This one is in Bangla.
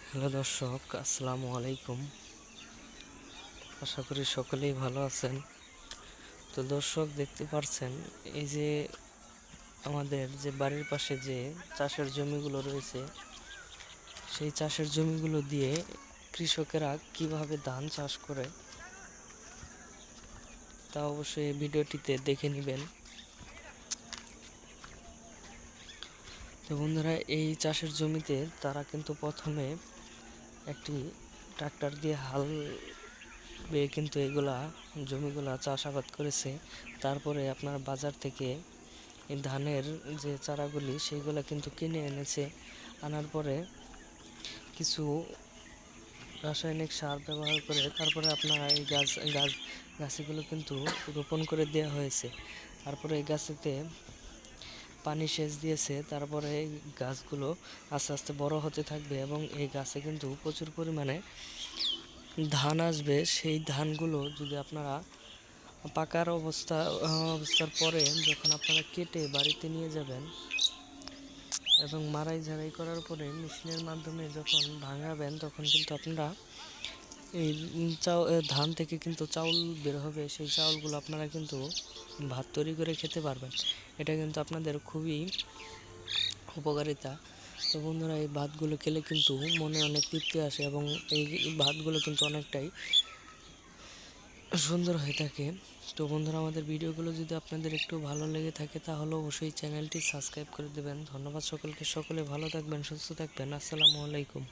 হ্যালো দর্শক, আসসালামু আলাইকুম। আশা করি সকলেই ভালো আছেন। তো দর্শক, দেখতে পাচ্ছেন এই যে আমাদের যে বাড়ির পাশে যে চাষের জমিগুলো রয়েছে, সেই চাষের জমিগুলো দিয়ে কৃষকেরা কিভাবে ধান চাষ করে তা অবশ্যই এই ভিডিওটিতে দেখে নেবেন। তো বন্ধুরা, এই চাষের জমিতে তারা কিন্তু প্রথমে একটি ট্রাক্টর দিয়ে হাল বেয়ে কিন্তু এগুলা জমিগুলা চাষাবাদ করেছে। তারপরে আপনার বাজার থেকে এই ধানের যে চারাগুলি সেইগুলো কিন্তু কিনে এনেছে। আনার পরে কিছু রাসায়নিক সার ব্যবহার করে তারপরে আপনারা এই গাছগুলো কিন্তু রোপণ করে দেওয়া হয়েছে। তারপরে এই গাছেতে পানি সেচ দিয়েছে। তারপরে এই গাছগুলো আস্তে আস্তে বড় হতে থাকবে এবং এই গাছে কিন্তু প্রচুর পরিমাণে ধান আসবে। সেই ধানগুলো যদি আপনারা পাকার অবস্থার পরে যখন আপনারা কেটে বাড়িতে নিয়ে যাবেন এবং মাড়াই ঝাড়াই করার পরে মেশিনের মাধ্যমে যখন ভাঙাবেন, তখন কিন্তু আপনারা এই ধান থেকে কিন্তু চাউল বের হবে। সেই চাউলগুলো আপনারা কিন্তু ভাত তৈরি করে খেতে পারবেন। এটা কিন্তু আপনাদের খুবই উপকারিতা। তো বন্ধুরা, এই ভাতগুলো খেলে কিন্তু মনে অনেক তৃপ্তি আসে এবং এই ভাতগুলো কিন্তু অনেকটাই সুন্দর হয়ে থাকে। তো বন্ধুরা, আমাদের ভিডিওগুলো যদি আপনাদের একটু ভালো লেগে থাকে তাহলে অবশ্যই চ্যানেলটি সাবস্ক্রাইব করে দেবেন। ধন্যবাদ সকলকে। সকলে ভালো থাকবেন, সুস্থ থাকবেন। আসসালামু আলাইকুম।